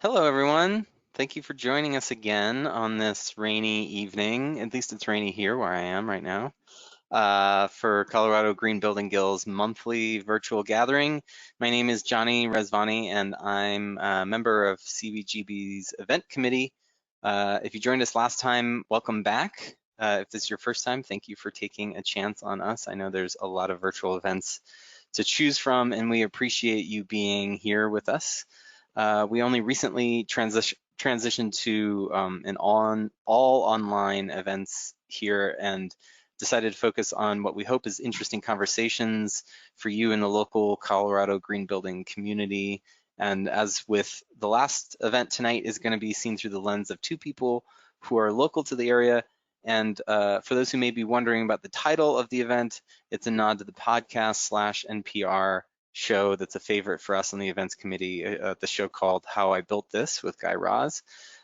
Hello, everyone. Thank you for joining us again on this rainy evening. At least it's rainy here where I am right now. For Colorado Green Building Guild's monthly virtual gathering. My name is Johnny Rezvani, and I'm a member of CBGB's event committee. If you joined us last time, welcome back. If this is your first time, thank you for taking a chance on us. I know there's a lot of virtual events to choose from, and we appreciate you being here with us. We only recently transitioned to an all online events here and decided to focus on what we hope is interesting conversations for you in the local Colorado green building community. And as with the last event tonight is going to be seen through the lens of two people who are local to the area. And for those who may be wondering about the title of the event, it's a nod to the podcast / NPR show that's a favorite for us on the events committee, the show called How I Built This with Guy Raz,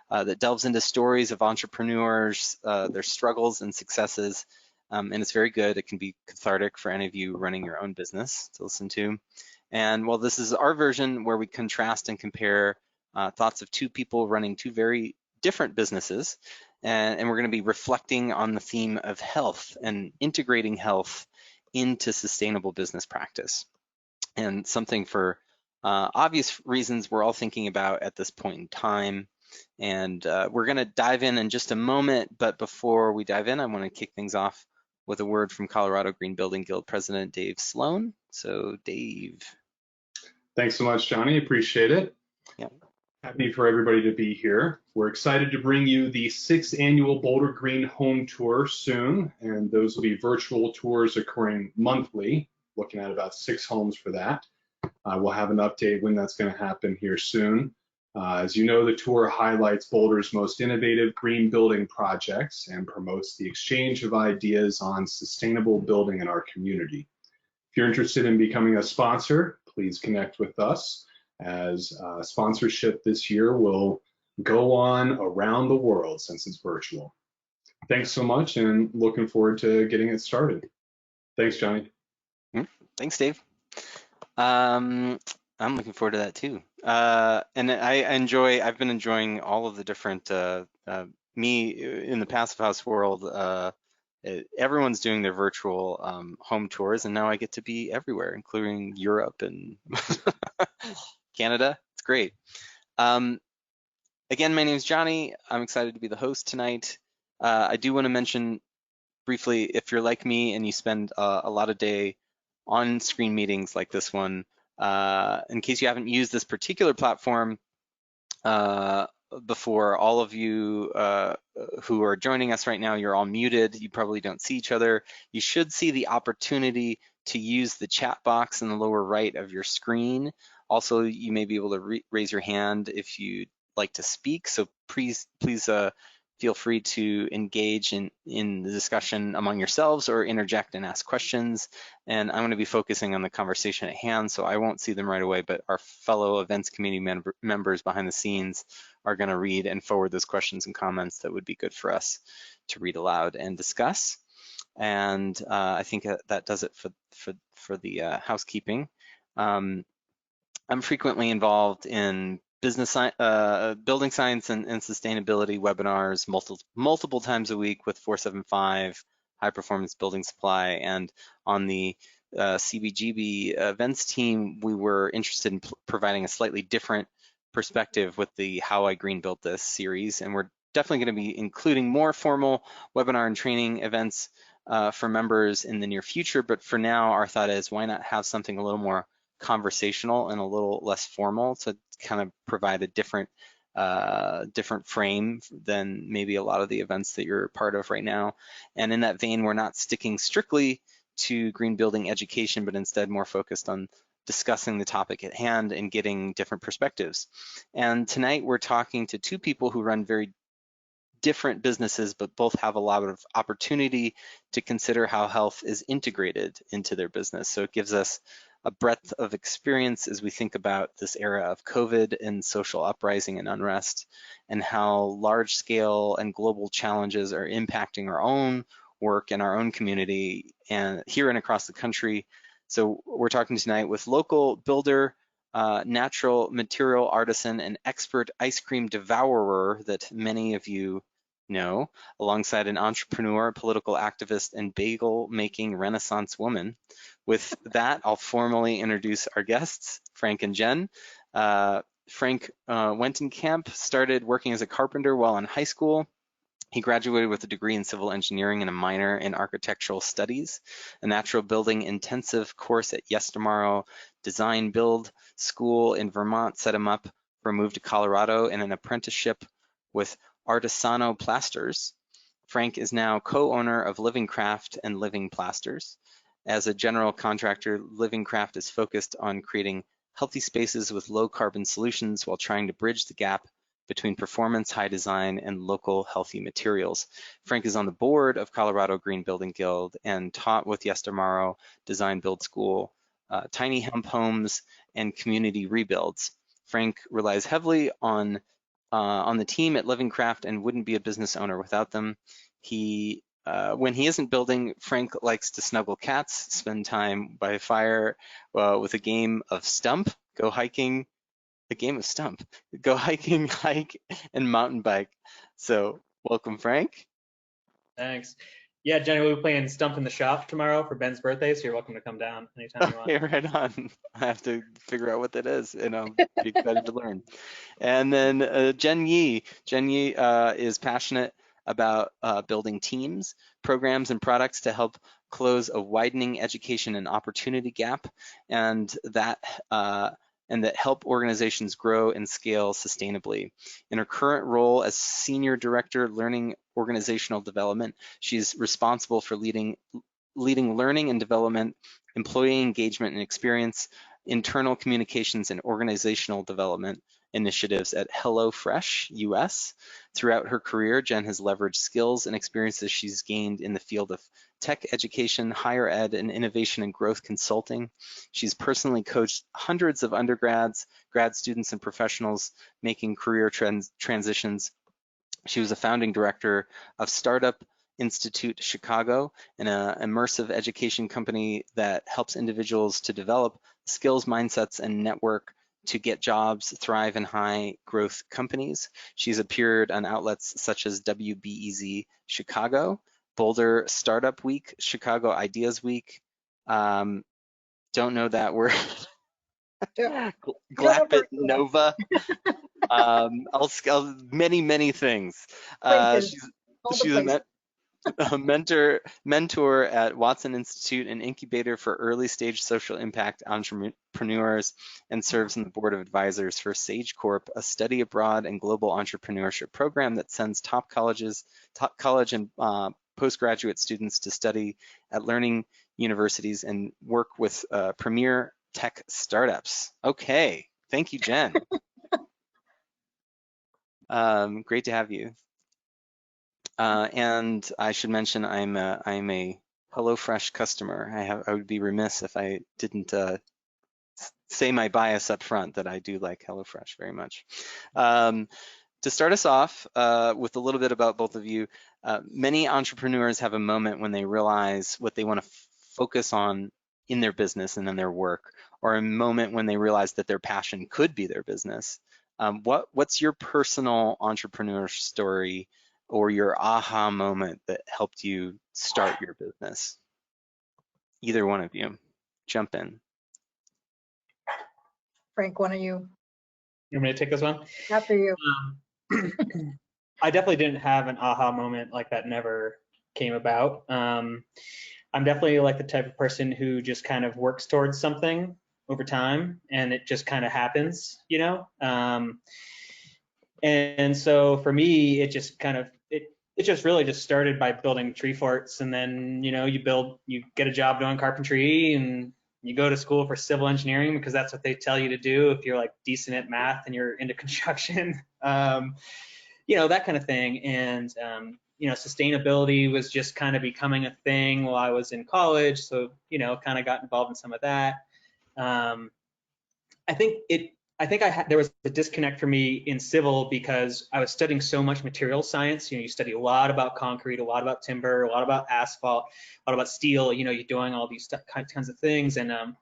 that delves into stories of entrepreneurs, their struggles and successes, and it's very good. It can be cathartic for any of you running your own business to listen to. And while this is our version where we contrast and compare thoughts of two people running two very different businesses, and we're going to be reflecting on the theme of health and integrating health into sustainable business practice. And something for obvious reasons we're all thinking about at this point in time. And we're going to dive in just a moment, but before we dive in, I want to kick things off with a word from Colorado Green Building Guild President Dave Sloan. So Dave. Thanks so much, Johnny. Appreciate it. Yeah. Happy for everybody to be here. We're excited to bring you the 6th annual Boulder Green Home Tour soon, and those will be virtual tours occurring monthly, looking at about 6 homes for that. We'll have an update when that's going to happen here soon. As you know, the tour highlights Boulder's most innovative green building projects and promotes the exchange of ideas on sustainable building in our community. If you're interested in becoming a sponsor, please connect with us, as sponsorship this year will go on around the world since it's virtual. Thanks so much, and looking forward to getting it started. Thanks, Johnny. Thanks, Dave. I'm looking forward to that too. And I've been enjoying all of the different, me in the Passive House world, everyone's doing their virtual home tours, and now I get to be everywhere, including Europe and Canada. It's great. Again, my name is Johnny. I'm excited to be the host tonight. I do want to mention briefly, if you're like me and you spend a lot of day on-screen meetings like this one, in case you haven't used this particular platform before, all of you who are joining us right now, you're all muted. You probably don't see each other. You should see the opportunity to use the chat box in the lower right of your screen. Also, you may be able to raise your hand if you'd like to speak. So please feel free to engage in the discussion among yourselves or interject and ask questions. And I'm going to be focusing on the conversation at hand, so I won't see them right away, but our fellow events committee members behind the scenes are going to read and forward those questions and comments that would be good for us to read aloud and discuss. And I think that does it for the housekeeping. I'm frequently involved in building science and sustainability webinars multiple times a week with 475 High Performance Building Supply. And on the CBGB events team, we were interested in providing a slightly different perspective with the How I Green Built This series. And we're definitely going to be including more formal webinar and training events for members in the near future. But for now, our thought is, why not have something a little more conversational and a little less formal to kind of provide a different frame than maybe a lot of the events that you're part of right now. And in that vein, we're not sticking strictly to green building education, but instead more focused on discussing the topic at hand and getting different perspectives. And tonight we're talking to two people who run very different businesses, but both have a lot of opportunity to consider how health is integrated into their business. So it gives us a breadth of experience as we think about this era of COVID and social uprising and unrest, and how large scale and global challenges are impacting our own work in our own community and here and across the country. So we're talking tonight with local builder, natural material artisan and expert ice cream devourer that many of you know, alongside an entrepreneur, political activist, and bagel making Renaissance woman. With that, I'll formally introduce our guests, Frank and Jen. Frank Wetenkamp started working as a carpenter while in high school. He graduated with a degree in civil engineering and a minor in architectural studies. A natural building intensive course at Yes Tomorrow Design Build School in Vermont set him up for a move to Colorado and an apprenticeship with Artisano Plasters. Frank is now co-owner of Living Craft and Living Plasters. As a general contractor, Living Craft is focused on creating healthy spaces with low carbon solutions while trying to bridge the gap between performance, high design, and local healthy materials. Frank is on the board of Colorado Green Building Guild and taught with Yes Tomorrow Design Build School, tiny hemp homes, and community rebuilds. Frank relies heavily on the team at Living Craft and wouldn't be a business owner without them. When he isn't building, Frank likes to snuggle cats, spend time by a fire with a game of Stump, go hiking, a game of Stump, go hiking, hike, and mountain bike. So welcome, Frank. Thanks. Yeah, Jenny, we'll be playing Stump in the Shop tomorrow for Ben's birthday, so you're welcome to come down anytime you want. Okay, right on. I have to figure out what that is, and I'll be excited to learn. And then Jen Yi. Jen Yi is passionate about building teams, programs, and products to help close a widening education and opportunity gap, and that help organizations grow and scale sustainably. In her current role as Senior Director, Learning Organizational Development, she's responsible for leading learning and development, employee engagement and experience, internal communications, and organizational development initiatives at HelloFresh US. Throughout her career, Jen has leveraged skills and experiences she's gained in the field of tech education, higher ed, and innovation and growth consulting. She's personally coached hundreds of undergrads, grad students, and professionals making career transitions. She was a founding director of Startup Institute Chicago, an immersive education company that helps individuals to develop skills, mindsets, and network to get jobs, thrive in high growth companies. She's appeared on outlets such as WBEZ Chicago, Boulder Startup Week, Chicago Ideas Week. Don't know that word. Glapit Nova. Many things. She's a mentor at Watson Institute, an incubator for early stage social impact entrepreneurs, and serves on the board of advisors for Sage Corp, a study abroad and global entrepreneurship program that sends top college and postgraduate students to study at learning universities and work with premier tech startups. Okay, thank you, Jen. Great to have you. And I should mention I'm a HelloFresh customer. I would be remiss if I didn't say my bias up front that I do like HelloFresh very much. To start us off with a little bit about both of you, many entrepreneurs have a moment when they realize what they want to focus on in their business and in their work, or a moment when they realize that their passion could be their business. What's your personal entrepreneur story or your aha moment that helped you start your business? Either one of you, jump in. Frank, one of you. You want me to take this one? After you. I definitely didn't have an aha moment like that, never came about. I'm definitely like the type of person who just kind of works towards something over time and it just kind of happens, you know? And so for me, it just kind of, it just really just started by building tree forts, and then, you know, you get a job doing carpentry and you go to school for civil engineering because that's what they tell you to do if you're like decent at math and you're into construction, you know, that kind of thing. And, you know, sustainability was just kind of becoming a thing while I was in college. So, you know, kind of got involved in some of that. I think there was a disconnect for me in civil because I was studying so much material science. You know, you study a lot about concrete, a lot about timber, a lot about asphalt, a lot about steel. You know, you're doing all these kinds of things, and there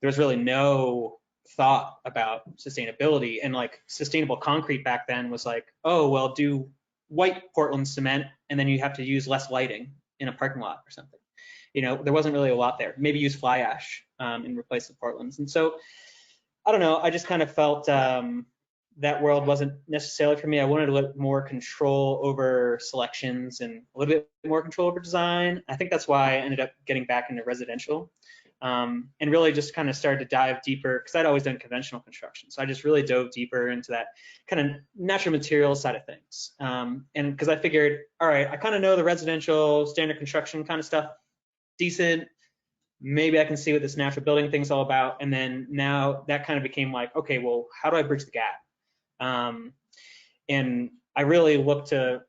was really no thought about sustainability. And like sustainable concrete back then was like, oh, well, do white Portland cement, and then you have to use less lighting in a parking lot or something. You know, there wasn't really a lot there. Maybe use fly ash in replace the Portlands. And so I don't know, I just kind of felt that world wasn't necessarily for me. I wanted a little more control over selections and a little bit more control over design. I think that's why I ended up getting back into residential, and really just kind of started to dive deeper, because I'd always done conventional construction. So I just really dove deeper into that kind of natural materials side of things. And because I figured, all right, I kind of know the residential standard construction kind of stuff decent. Maybe I can see what this natural building thing's all about. And then now that kind of became like, okay, well, how do I bridge the gap? And I really look to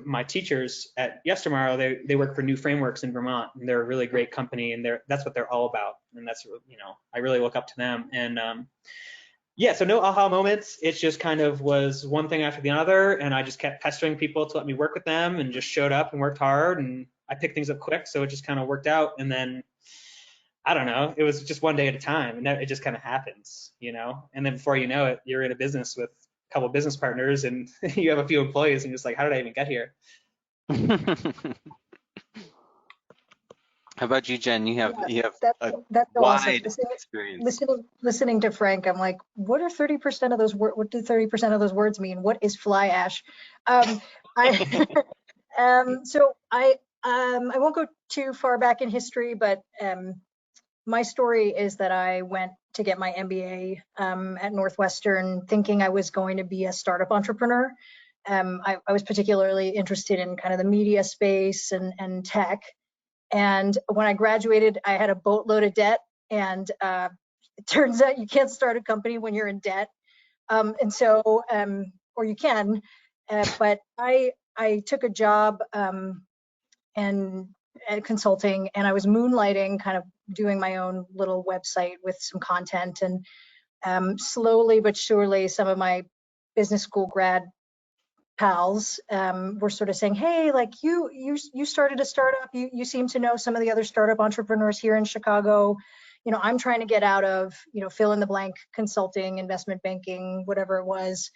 my teachers at Yes Tomorrow. They work for New Frameworks in Vermont, and they're a really great company, and that's what they're all about. And that's, you know, I really look up to them. And yeah, so no aha moments. It just kind of was one thing after the other, and I just kept pestering people to let me work with them, and just showed up and worked hard, and I picked things up quick, so it just kind of worked out. And then I don't know, it was just one day at a time, and it just kind of happens, you know. And then before you know it, you're in a business with a couple of business partners, and you have a few employees, and you're just like, how did I even get here? How about you, Jen? You have a That's awesome. wide experience. Listening to Frank, I'm like, what are 30% of those words? What do 30% of those words mean? What is fly ash? I so I won't go too far back in history, but my story is that I went to get my MBA at Northwestern, thinking I was going to be a startup entrepreneur. I was particularly interested in kind of the media space and tech. And when I graduated, I had a boatload of debt, and it turns out you can't start a company when you're in debt. And so, or you can, but I took a job and consulting, and I was moonlighting, kind of doing my own little website with some content. And slowly but surely, some of my business school grad pals were sort of saying, hey, like you started a startup, you seem to know some of the other startup entrepreneurs here in Chicago. You know, I'm trying to get out of, you know, fill in the blank consulting, investment banking, whatever it was.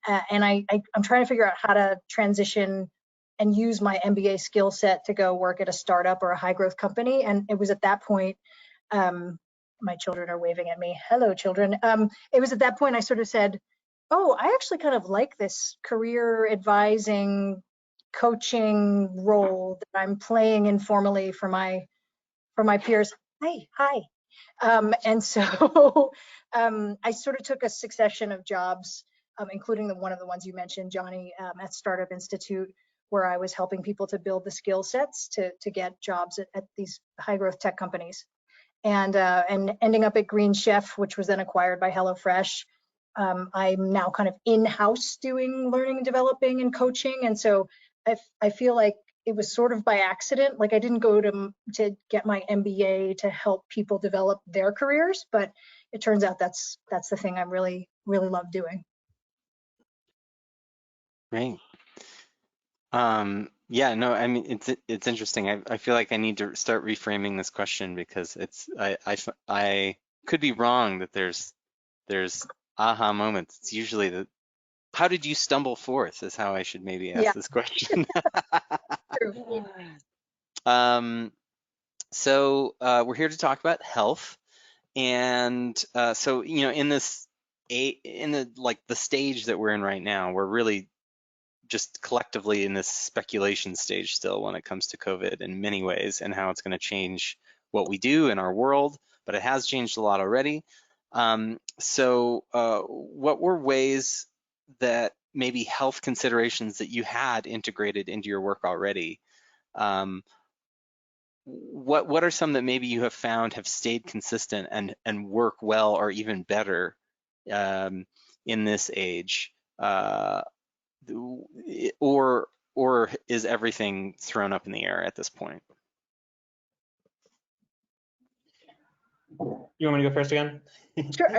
And I'm trying to figure out how to transition and use my MBA skill set to go work at a startup or a high growth company. And it was at that point, my children are waving at me. Hello, children. It was at that point I sort of said, oh, I actually kind of like this career advising, coaching role that I'm playing informally for my peers. Hi. And so I sort of took a succession of jobs, including one of the ones you mentioned, Johnny, at Startup Institute, where I was helping people to build the skill sets to get jobs at these high growth tech companies. And ending up at Green Chef, which was then acquired by HelloFresh. I'm now kind of in-house doing learning, developing, and coaching. And so I feel like it was sort of by accident. Like I didn't go to get my MBA to help people develop their careers, but it turns out that's the thing I really, really love doing. Great. Yeah, no, I mean, it's interesting. I feel like I need to start reframing this question, because I could be wrong that there's aha moments. It's usually how did you stumble forth is how I should maybe ask this question. So we're here to talk about health, and so, you know, in the stage that we're in right now, we're really just collectively in this speculation stage still when it comes to COVID in many ways, and how it's going to change what we do in our world, but it has changed a lot already. So what were ways that maybe health considerations that you had integrated into your work already? What are some that maybe you have found have stayed consistent and work well or even better in this age? Or is everything thrown up in the air at this point? You want me to go first again? Sure.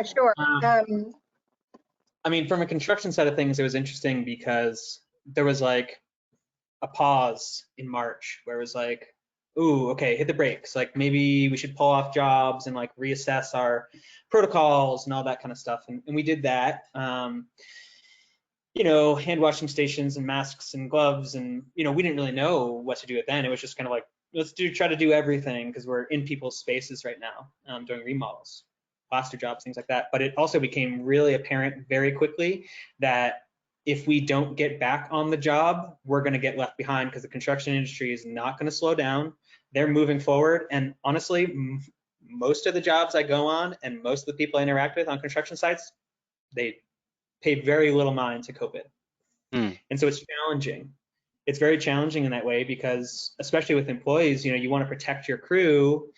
I mean, from a construction side of things, it was interesting because there was like a pause in March where it was like, ooh, okay, hit the brakes. Like maybe we should pull off jobs and like reassess our protocols and all that kind of stuff. And we did that. You know, hand washing stations and masks and gloves, and you know, we didn't really know what to do it then. It was just kind of like, let's try to do everything because we're in people's spaces right now, doing remodels, plaster jobs, things like that. But it also became really apparent very quickly that if we don't get back on the job, we're going to get left behind because the construction industry is not going to slow down. They're moving forward, and honestly, most of the jobs I go on and most of the people I interact with on construction sites, they paid very little mind to COVID. And so it's challenging. It's very challenging in that way because, especially with employees, you know, you want to protect your crew,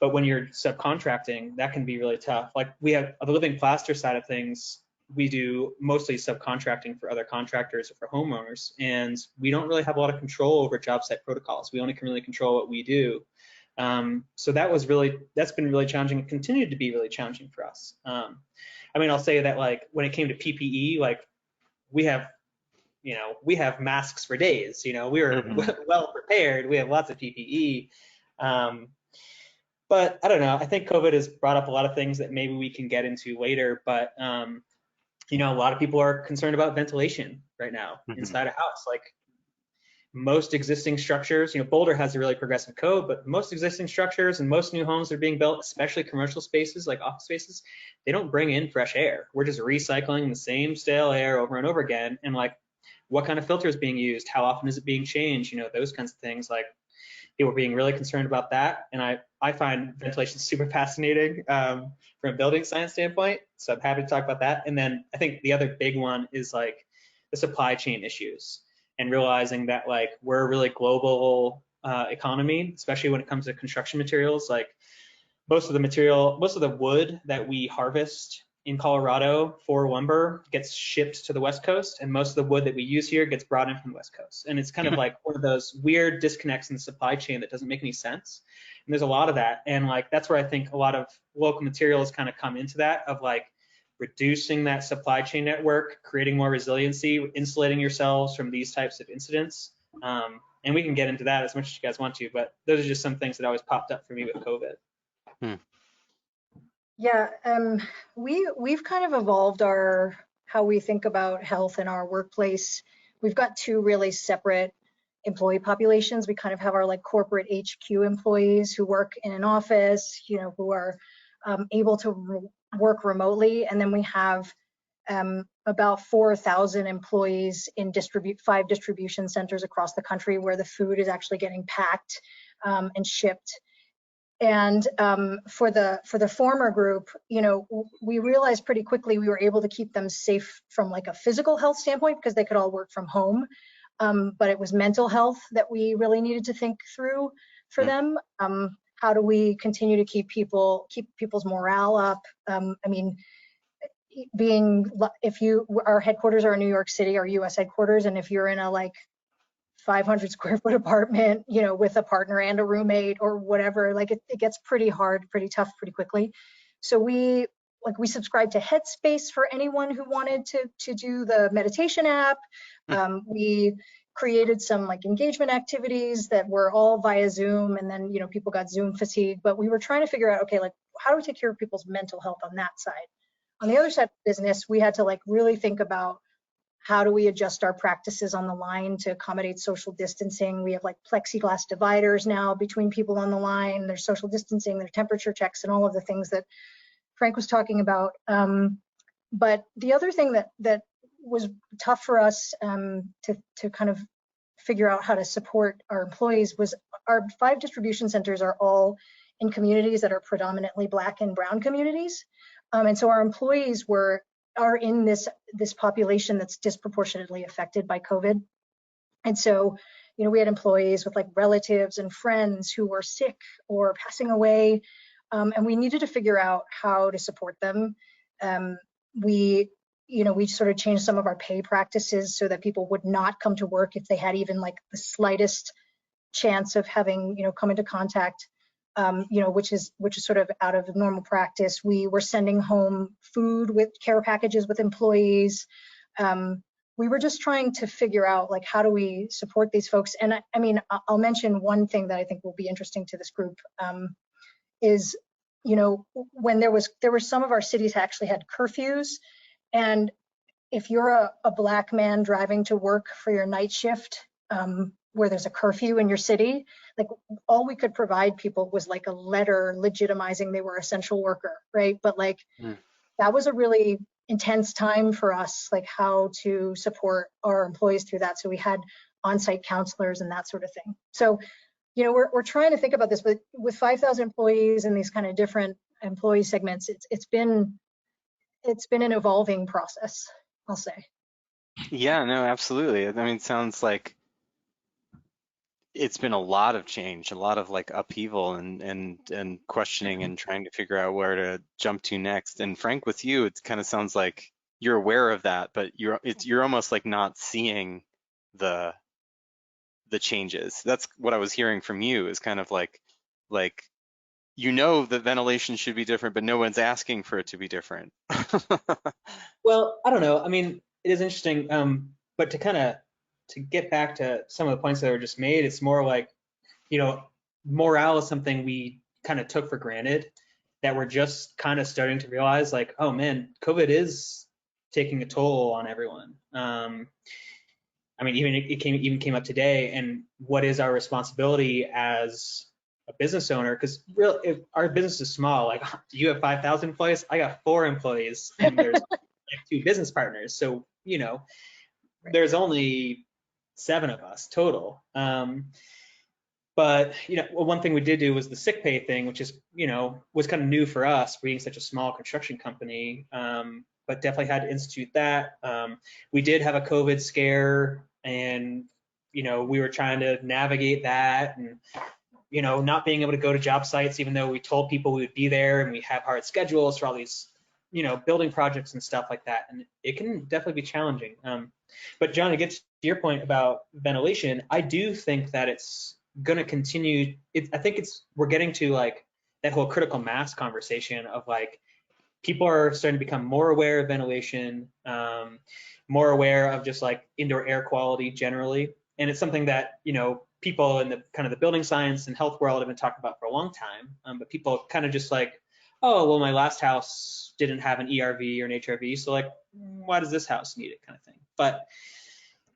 but when you're subcontracting, that can be really tough. Like we have the living plaster side of things, we do mostly subcontracting for other contractors or for homeowners, and we don't really have a lot of control over job site protocols. We only can really control what we do. So that's been really challenging and continued to be really challenging for us. I mean, I'll say that like when it came to PPE, like we have masks for days, you know, we were well prepared. We have lots of PPE. But I don't know, I think COVID has brought up a lot of things that maybe we can get into later, but you know, a lot of people are concerned about ventilation right now inside a house. Like most existing structures, you know, Boulder has a really progressive code, but most existing structures and most new homes that are being built, especially commercial spaces like office spaces, they don't bring in fresh air. We're just recycling the same stale air over and over again. And like, what kind of filter is being used? How often is it being changed? You know, those kinds of things. Like people are being really concerned about that. And I find ventilation super fascinating from a building science standpoint. So I'm happy to talk about that. And then I think the other big one is like the supply chain issues and realizing that like we're a really global economy, especially when it comes to construction materials. Like most of the wood that we harvest in Colorado for lumber gets shipped to the West Coast, and most of the wood that we use here gets brought in from the West Coast. And it's kind of like one of those weird disconnects in the supply chain that doesn't make any sense. And there's a lot of that. And like, that's where I think a lot of local materials kind of come into that, of like reducing that supply chain network, creating more resiliency, insulating yourselves from these types of incidents. And we can get into that as much as you guys want to, but those are just some things that always popped up for me with COVID. Yeah, we've kind of evolved how we think about health in our workplace. We've got two really separate employee populations. We kind of have our like corporate HQ employees who work in an office, you know, who are able to work remotely, and then we have about 4,000 employees in 5 distribution centers across the country where the food is actually getting packed and shipped. And for the former group, you know, we realized pretty quickly we were able to keep them safe from like a physical health standpoint because they could all work from home. But it was mental health that we really needed to think through for them. How do we continue to keep people's morale up? I mean, our headquarters are in New York City, our U.S. headquarters, and if you're in a like 500 square foot apartment, you know, with a partner and a roommate or whatever, like it gets pretty hard, pretty tough, pretty quickly. So we subscribe to Headspace for anyone who wanted to do the meditation app. We created some like engagement activities that were all via Zoom, and then, you know, people got Zoom fatigue, but we were trying to figure out, okay, like how do we take care of people's mental health on that side? On the other side of business, we had to like really think about how do we adjust our practices on the line to accommodate social distancing. We have like plexiglass dividers now between people on the line. There's social distancing, there's temperature checks, and all of the things that Frank was talking about. But the other thing that was tough for us to kind of figure out how to support our employees was our 5 distribution centers are all in communities that are predominantly Black and Brown communities. And so our employees are in this population that's disproportionately affected by COVID. And so, you know, we had employees with like relatives and friends who were sick or passing away, and we needed to figure out how to support them. We sort of changed some of our pay practices so that people would not come to work if they had even like the slightest chance of having, you know, come into contact. Which is sort of out of normal practice. We were sending home food with care packages with employees. we were just trying to figure out like how do we support these folks. And I mean, I'll mention one thing that I think will be interesting to this group is, you know, when there were some of our cities actually had curfews, and if you're a Black man driving to work for your night shift, where there's a curfew in your city, like all we could provide people was like a letter legitimizing they were essential worker, right? But like that was a really intense time for us, like how to support our employees through that. So we had on-site counselors and that sort of thing. So, you know, we're trying to think about this, but with 5,000 employees and these kind of different employee segments, it's been an evolving process, I'll say. Yeah, no, absolutely. I mean, it sounds like it's been a lot of change, a lot of like upheaval and questioning and trying to figure out where to jump to next. And Frank, with you, it kind of sounds like you're aware of that, but you're almost like not seeing the changes. That's what I was hearing from you, is kind of like you know that ventilation should be different, but no one's asking for it to be different. Well, I don't know. I mean, it is interesting, but to get back to some of the points that were just made, it's more like, you know, morale is something we kind of took for granted, that we're just kind of starting to realize, like, oh man, COVID is taking a toll on everyone. I mean, even came up today, and what is our responsibility as a business owner? Because if our business is small, like you have 5,000 employees, I got 4 employees, and there's like 2 business partners. So, you know, there's only 7 of us total. But, you know, one thing we did do was the sick pay thing, which is, you know, was kind of new for us being such a small construction company, but definitely had to institute that. We did have a COVID scare, and, you know, we were trying to navigate that, and, you know, not being able to go to job sites, even though we told people we would be there, and we have hard schedules for all these, you know, building projects and stuff like that. And it can definitely be challenging. But John, to get to your point about ventilation, I do think that it's going to continue. I think we're getting to like that whole critical mass conversation of like, people are starting to become more aware of ventilation, more aware of just like indoor air quality generally. And it's something that, you know, people in the kind of the building science and health world have been talking about for a long time. But people kind of just like, oh, well, my last house didn't have an ERV or an HRV, so like, why does this house need it, kind of thing. But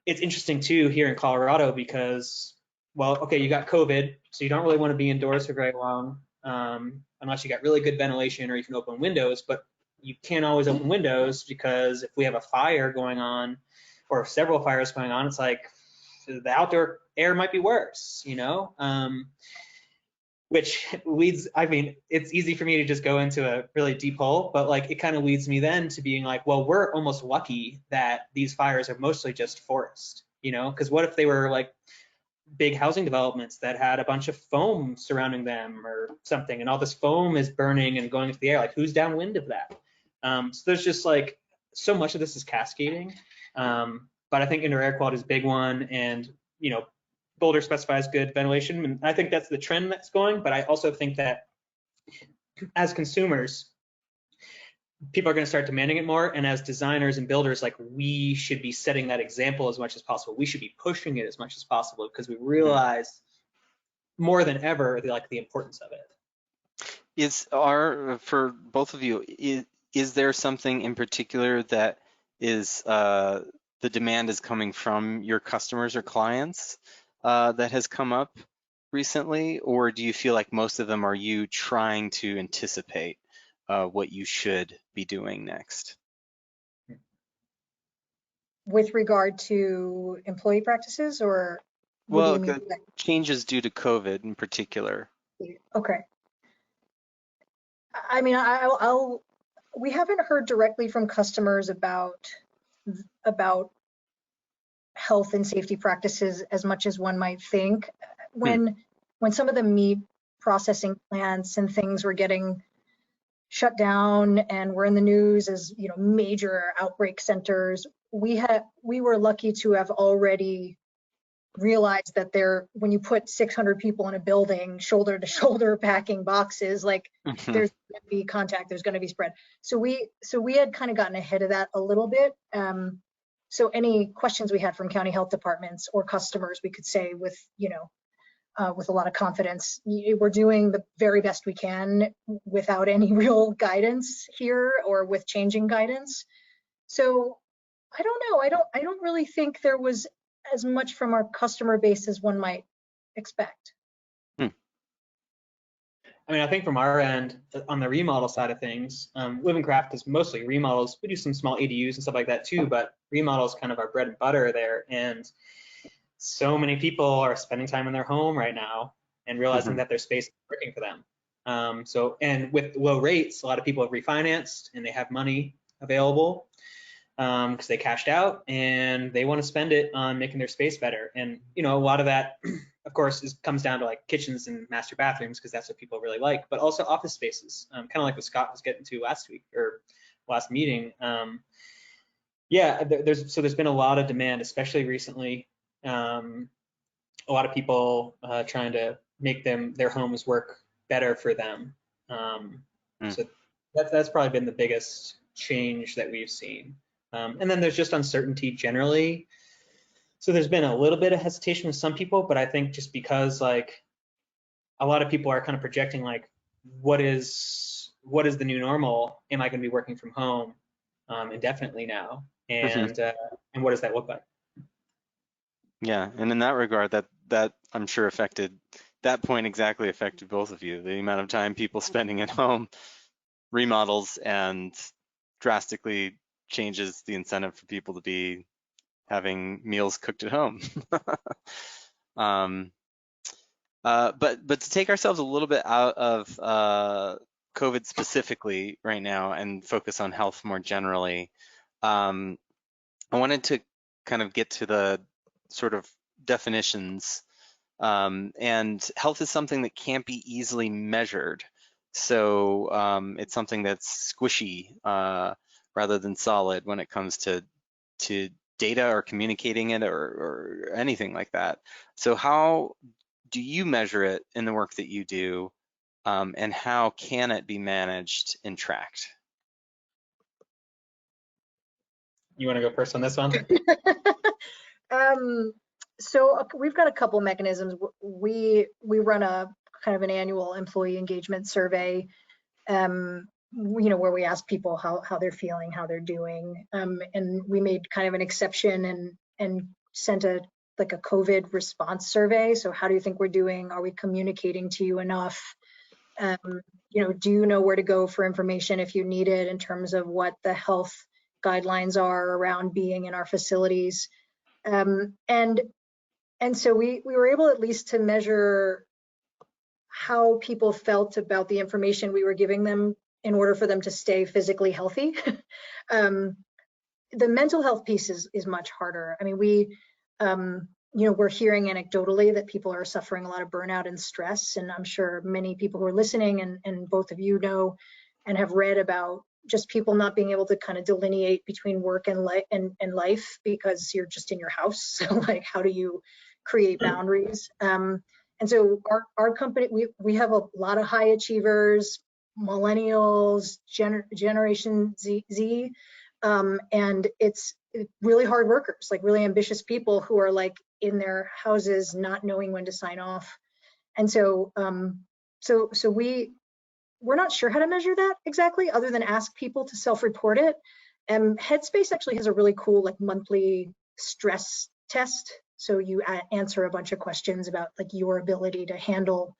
it's interesting too here in Colorado because, well, okay, you got COVID, so you don't really want to be indoors for very long, unless you got really good ventilation or you can open windows, but you can't always open windows because if we have a fire going on or several fires going on, it's like the outdoor air might be worse, you know? Which leads, I mean, it's easy for me to just go into a really deep hole, but like it kind of leads me then to being like, well, we're almost lucky that these fires are mostly just forest, you know? Because what if they were like big housing developments that had a bunch of foam surrounding them or something, and all this foam is burning and going into the air? Like, who's downwind of that? So there's just like so much of this is cascading. But I think indoor air quality is a big one, and you know, Boulder specifies good ventilation, and I think that's the trend that's going. But I also think that as consumers, people are going to start demanding it more, and as designers and builders, like, we should be setting that example as much as possible. We should be pushing it as much as possible because we realize more than ever like the importance of it. For both of you, is there something in particular that is the demand is coming from your customers or clients that has come up recently, or do you feel like most of them are you trying to anticipate what you should be doing next? With regard to employee practices, or what do Well, you mean? changes due to COVID in particular. Okay. I mean, we haven't heard directly from customers about health and safety practices as much as one might think. When some of the meat processing plants and things were getting shut down and were in the news as, you know, major outbreak centers, we were lucky to have already realized that when you put 600 people in a building shoulder to shoulder packing boxes, like there's going to be contact, there's going to be spread. So we had kind of gotten ahead of that a little bit. So any questions we had from county health departments or customers, we could say with, with a lot of confidence, we're doing the very best we can without any real guidance here or with changing guidance. So I don't know. I don't really think there was as much from our customer base as one might expect. I mean, I think from our end, on the remodel side of things, Live and Craft is mostly remodels. We do some small ADUs and stuff like that too, but remodel is kind of our bread and butter there. And so many people are spending time in their home right now and realizing that their space is working for them. And with low rates, a lot of people have refinanced and they have money available because they cashed out and they want to spend it on making their space better. And a lot of that, of course, comes down to like kitchens and master bathrooms because that's what people really like, but also office spaces, kind of like what Scott was getting to last week or last meeting. There's been a lot of demand, especially recently. A lot of people trying to make their homes work better for them. So that's probably been the biggest change that we've seen. And then there's just uncertainty generally. So there's been a little bit of hesitation with some people, but I think just because like a lot of people are kind of projecting like, what is the new normal? Am I going to be working from home indefinitely now? And what does that look like? Yeah, and in that regard, that I'm sure that point exactly affected both of you. The amount of time people spending at home remodels and drastically changes the incentive for people to be having meals cooked at home. But to take ourselves a little bit out of COVID specifically right now and focus on health more generally, I wanted to kind of get to the sort of definitions. And health is something that can't be easily measured. So it's something that's squishy rather than solid when it comes to data or communicating it or anything like that. So how do you measure it in the work that you do, and how can it be managed and tracked? You want to go first on this one? So we've got a couple mechanisms. We run a kind of an annual employee engagement survey, where we ask people how they're feeling, how they're doing, and we made kind of an exception and sent a COVID response survey. So how do you think we're doing? Are we communicating to you enough? Do you know where to go for information if you need it in terms of what the health guidelines are around being in our facilities? And so we were able at least to measure how people felt about the information we were giving them in order for them to stay physically healthy. The mental health piece is much harder. I mean, we're hearing anecdotally that people are suffering a lot of burnout and stress, and I'm sure many people who are listening and both of you know and have read about just people not being able to kind of delineate between work and life because you're just in your house. So like, how do you create boundaries? And so our company, we have a lot of high achievers, millennials, Generation Z, and it's really hard workers, like really ambitious people who are like in their houses not knowing when to sign off. And so we're not sure how to measure that exactly, other than ask people to self-report it. Headspace actually has a really cool like monthly stress test. So you answer a bunch of questions about like your ability to handle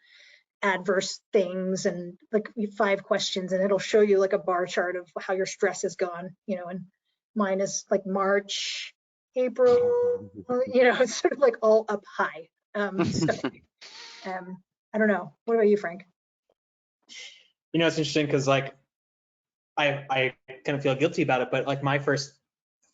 adverse things, and like 5 questions, and it'll show you like a bar chart of how your stress has gone, and mine is like March, April, it's sort of like all up high. I don't know. What about you, Frank? It's interesting because like I kind of feel guilty about it, but like my first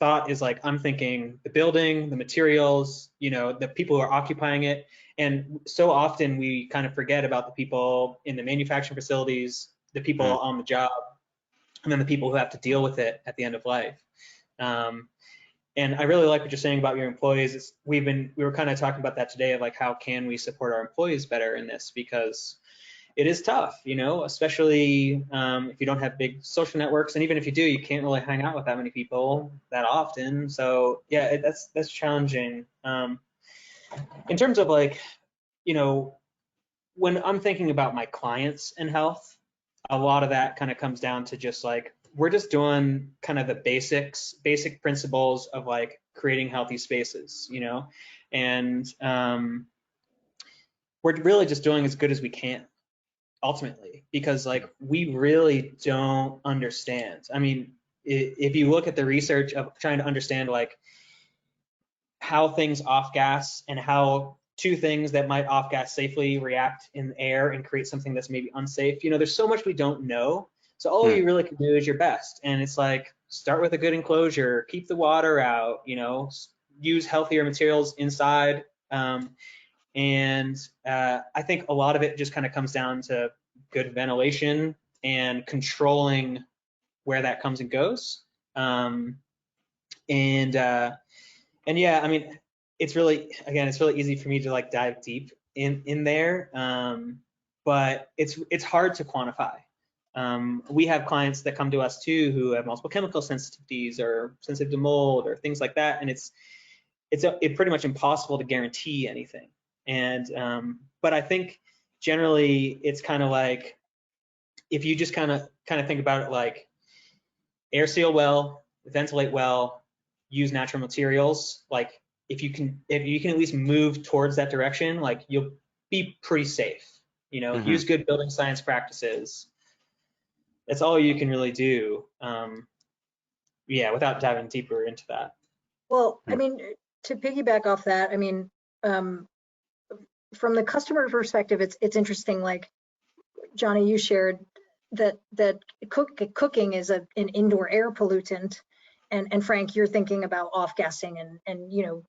thought is like, I'm thinking the building, the materials, the people who are occupying it. And so often we kind of forget about the people in the manufacturing facilities, the people on the job, and then the people who have to deal with it at the end of life. And I really like what you're saying about your employees. We were kind of talking about that today of like, how can we support our employees better in this? Because it is tough, you know, especially if you don't have big social networks, and even if you do, you can't really hang out with that many people that often. So yeah, that's challenging. In terms of like, you know, when I'm thinking about my clients and health, a lot of that kind of comes down to just like, we're just doing kind of the basic principles of like creating healthy spaces, you know, and we're really just doing as good as we can ultimately, because like we really don't understand. I mean, if you look at the research of trying to understand like how things off gas and how two things that might off gas safely react in the air and create something that's maybe unsafe, you know, there's so much we don't know. So all you really can do is your best. And it's like, start with a good enclosure, keep the water out, you know, use healthier materials inside. I think a lot of it just kind of comes down to good ventilation and controlling where that comes and goes. And yeah, I mean, it's really easy for me to like dive deep in there, but it's hard to quantify. We have clients that come to us too who have multiple chemical sensitivities or sensitive to mold or things like that, and it's pretty much impossible to guarantee anything. And but I think generally it's kind of like, if you just kind of think about it like air seal well, ventilate well, use natural materials, like if you can at least move towards that direction, like you'll be pretty safe. You know, use good building science practices. That's all you can really do. Yeah, without diving deeper into that. Well, I mean, to piggyback off that, I mean, from the customer perspective, it's interesting. Like Johnny, you shared that cooking is an indoor air pollutant, and Frank, you're thinking about off gassing and you know,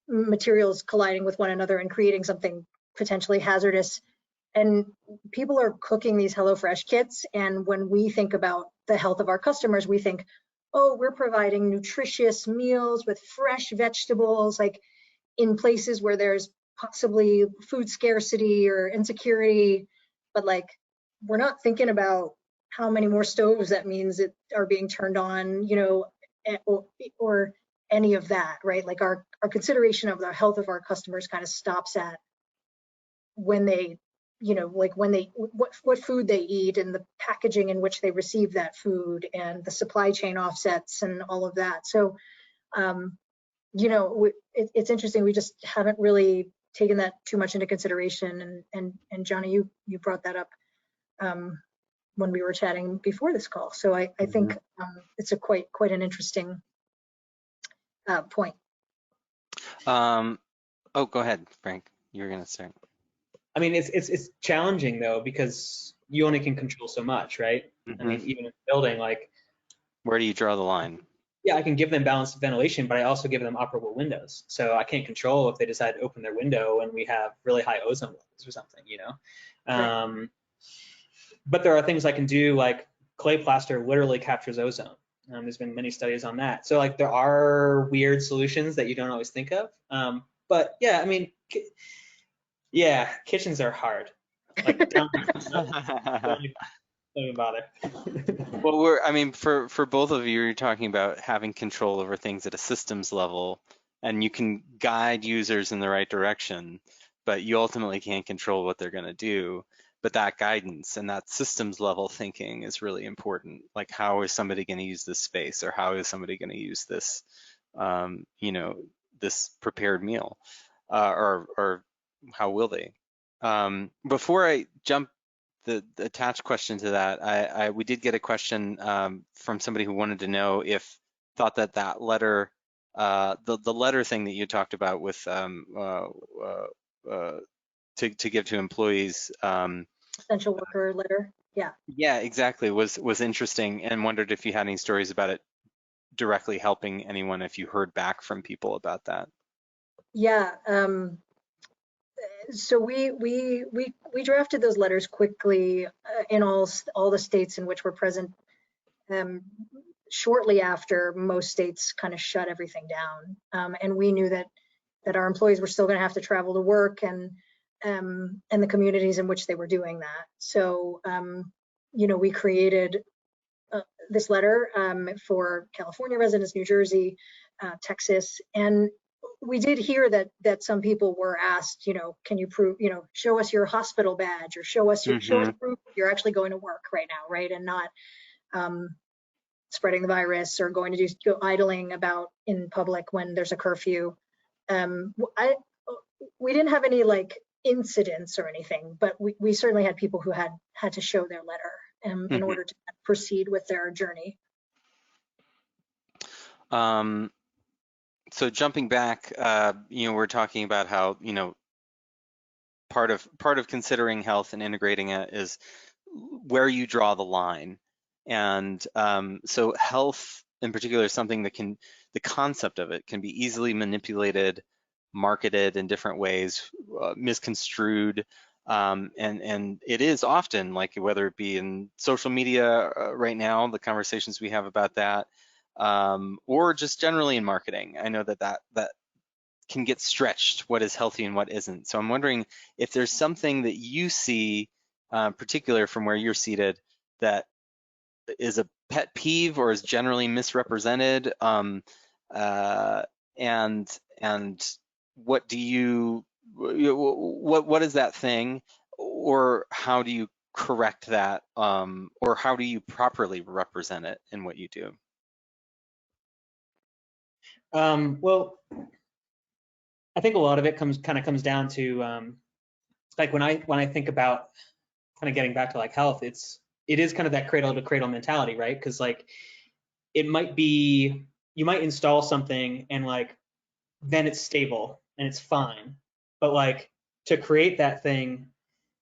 materials colliding with one another and creating something potentially hazardous. And people are cooking these HelloFresh kits, and when we think about the health of our customers, we think, oh, we're providing nutritious meals with fresh vegetables, like in places where there's possibly food scarcity or insecurity, but like we're not thinking about how many more stoves that means that are being turned on, you know, or any of that, right? Like our consideration of the health of our customers kind of stops at when they, you know, like when they, what food they eat and the packaging in which they receive that food and the supply chain offsets and all of that. So, you know, it's interesting. We just haven't really taken that too much into consideration. And Johnny, you brought that up when we were chatting before this call. So I think it's a quite an interesting point. Oh, go ahead, Frank. You were gonna start. I mean, it's challenging though, because you only can control so much, right? I mean, even in the building, like, where do you draw the line? Yeah, I can give them balanced ventilation, but I also give them operable windows. So I can't control if they decide to open their window and we have really high ozone levels or something, you know? Right. But there are things I can do, like clay plaster literally captures ozone. There's been many studies on that. So like there are weird solutions that you don't always think of. But yeah, I mean, yeah, kitchens are hard. Like don't even bother. Well, I mean, for both of you, you're talking about having control over things at a systems level, and you can guide users in the right direction, but you ultimately can't control what they're going to do. But that guidance and that systems level thinking is really important. Like, how is somebody going to use this space, or how is somebody going to use this, you know, this prepared meal, or how will they? Before I jump the attached question to that, we did get a question from somebody who wanted to know if thought that letter, the letter thing that you talked about with to give to employees. Essential worker letter. Yeah. Yeah, exactly. Was interesting, and wondered if you had any stories about it directly helping anyone, if you heard back from people about that. Yeah. So we drafted those letters quickly in all the states in which we're present, shortly after most states kind of shut everything down, and we knew that our employees were still going to have to travel to work, and and the communities in which they were doing that. So, you know, we created this letter for California residents, New Jersey, Texas, and we did hear that some people were asked, you know, can you prove, you know, show us your hospital badge or show us proof you're actually going to work right now, right, and not spreading the virus or going to go idling about in public when there's a curfew. We didn't have any like incidents or anything, but we certainly had people who had to show their letter in order to proceed with their journey. So jumping back, you know, we're talking about how, you know, part of considering health and integrating it is where you draw the line. And so health in particular is something that the concept of it can be easily manipulated, marketed in different ways, misconstrued. And it is often, like, whether it be in social media right now, the conversations we have about that, or just generally in marketing. I know that can get stretched, what is healthy and what isn't. So I'm wondering if there's something that you see, particular from where you're seated, that is a pet peeve or is generally misrepresented, and what do you, what is that thing, or how do you correct that, or how do you properly represent it in what you do? Well, I think a lot of it comes down to like when I think about kind of getting back to like health, it is kind of that cradle to cradle mentality, right? Because like it might be, you might install something and like then it's stable and it's fine, but like to create that thing,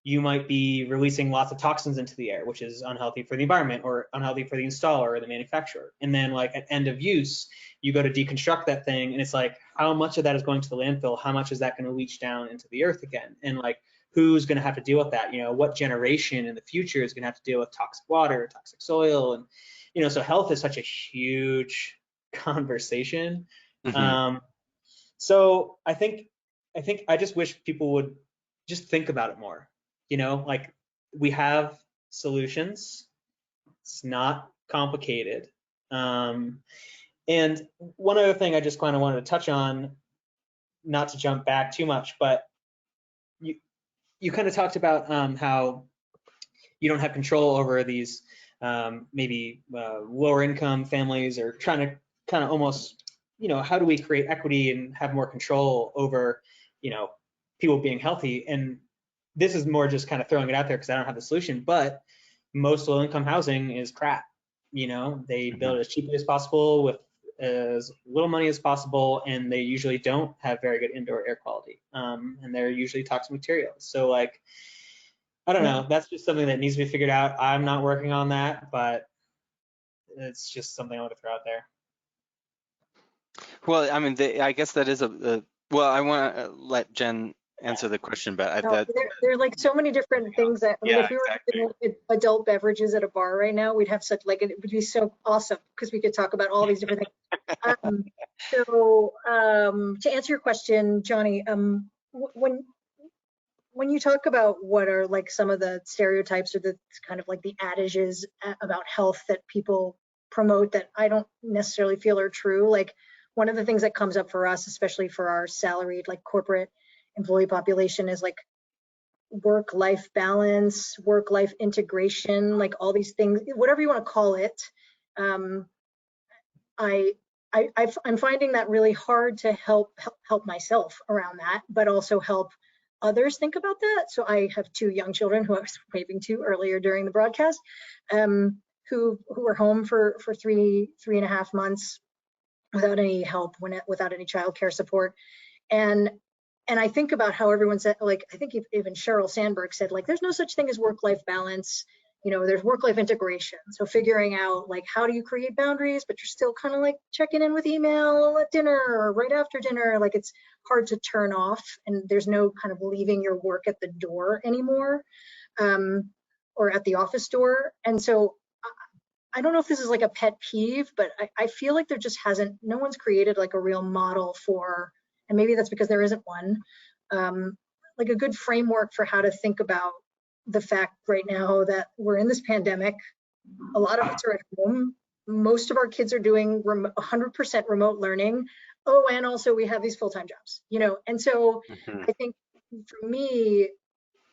you might be releasing lots of toxins into the air, which is unhealthy for the environment or unhealthy for the installer or the manufacturer. And then like at end of use, you go to deconstruct that thing and it's like, how much of that is going to the landfill? How much is that going to leach down into the earth again? And like, who's going to have to deal with that? You know, what generation in the future is going to have to deal with toxic water, toxic soil? And, you know, so health is such a huge conversation. So I think I just wish people would just think about it more. You know, like we have solutions. It's not complicated. And one other thing I just kind of wanted to touch on, not to jump back too much, but you kind of talked about how you don't have control over these maybe lower income families, or trying to kind of almost, you know, how do we create equity and have more control over, you know, people being healthy? And this is more just kind of throwing it out there because I don't have the solution, but most low income housing is crap. You know, they build it as cheaply as possible with as little money as possible, and they usually don't have very good indoor air quality, and they're usually toxic materials. So like, I don't know, that's just something that needs to be figured out. I'm not working on that, but it's just something I want to throw out there. Well, I mean, I guess that is well, I want to let Jen answer the question, but No, there are like so many different things that, I mean, if we were doing adult beverages at a bar right now, we'd have such, like, it would be so awesome because we could talk about all these different things. So to answer your question, Johnny, when you talk about what are like some of the stereotypes or the kind of like the adages about health that people promote that I don't necessarily feel are true, like one of the things that comes up for us, especially for our salaried like corporate employee population, is like work-life balance, work-life integration, like all these things, whatever you want to call it. I'm finding that really hard to help myself around that, but also help others think about that. So I have 2 young children who I was waving to earlier during the broadcast, who were home for 3.5 months without any help, without any childcare support. And I think about how everyone said, like, I think even Sheryl Sandberg said, like, there's no such thing as work-life balance. You know, there's work-life integration. So figuring out, like, how do you create boundaries, but you're still kind of like checking in with email at dinner or right after dinner. Like, it's hard to turn off, and there's no kind of leaving your work at the door anymore, or at the office door. And so I don't know if this is like a pet peeve, but I feel like there just no one's created like a real model for, and maybe that's because there isn't one, like a good framework for how to think about the fact right now that we're in this pandemic. A lot of us are at home. Most of our kids are doing 100% remote learning. Oh, and also we have these full-time jobs, you know? And so I think for me,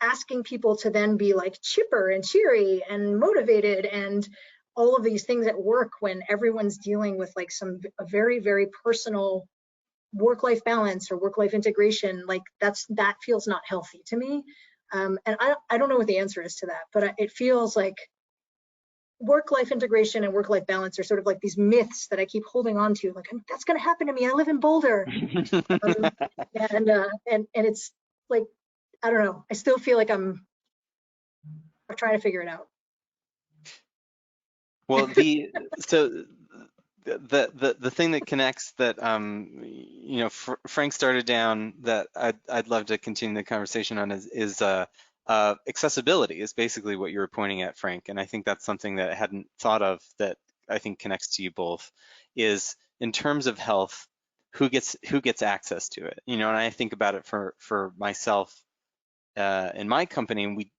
asking people to then be like chipper and cheery and motivated and all of these things at work when everyone's dealing with like a very, very personal work-life balance or work-life integration, like that feels not healthy to me. And I don't know what the answer is to that, but it feels like work-life integration and work-life balance are sort of like these myths that I keep holding on to. Like, that's going to happen to me. I live in Boulder, and it's like, I don't know. I still feel like I'm trying to figure it out. Well, the thing that connects that you know, Frank started down that I'd love to continue the conversation on is accessibility is basically what you were pointing at, Frank, and I think that's something that I hadn't thought of that I think connects to you both is in terms of health, who gets access to it, you know, and I think about it for myself in my company, and we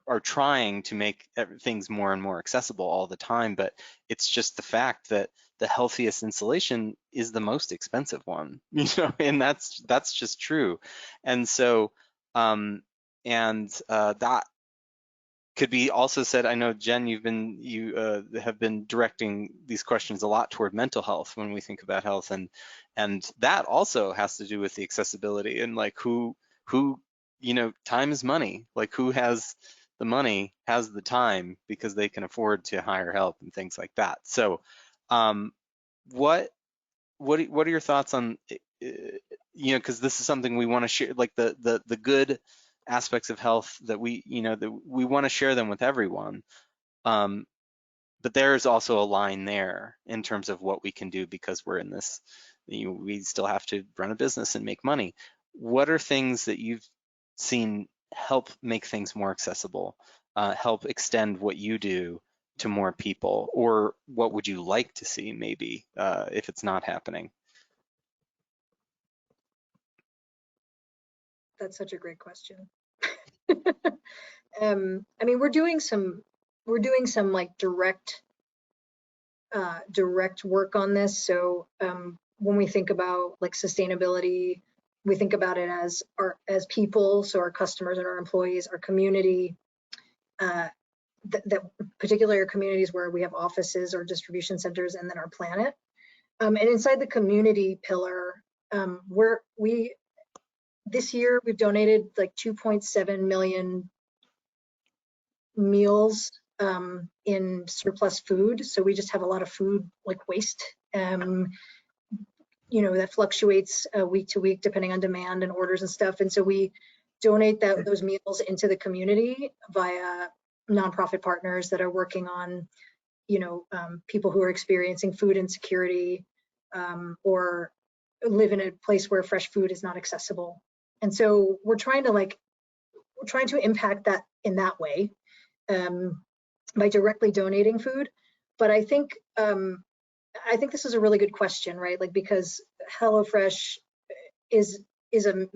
are trying to make things more and more accessible all the time, but it's just the fact that the healthiest insulation is the most expensive one, you know, and that's just true. And so, that could be also said. I know, Jen, you have been directing these questions a lot toward mental health when we think about health, and that also has to do with the accessibility and like who you know, time is money. Like who has the money has the time because they can afford to hire help and things like that. So, what are your thoughts on, you know, because this is something we want to share, like the good aspects of health that we, you know, that we want to share them with everyone. But there's also a line there in terms of what we can do because we're in this, you know, we still have to run a business and make money. What are things that you've seen help make things more accessible, help extend what you do to more people, or what would you like to see maybe if it's not happening? That's such a great question. I mean, we're doing some like direct work on this. So when we think about like sustainability, we think about it as people, so our customers and our employees, our community, that particularly our communities where we have offices or distribution centers, and then our planet. And inside the community pillar, this year we've donated like 2.7 million meals in surplus food. So we just have a lot of food like waste, you know, that fluctuates week to week depending on demand and orders and stuff. And so we donate those meals into the community via nonprofit partners that are working on, you know, people who are experiencing food insecurity or live in a place where fresh food is not accessible. And so we're trying to impact that in that way by directly donating food. But I think this is a really good question, right? Like, because HelloFresh is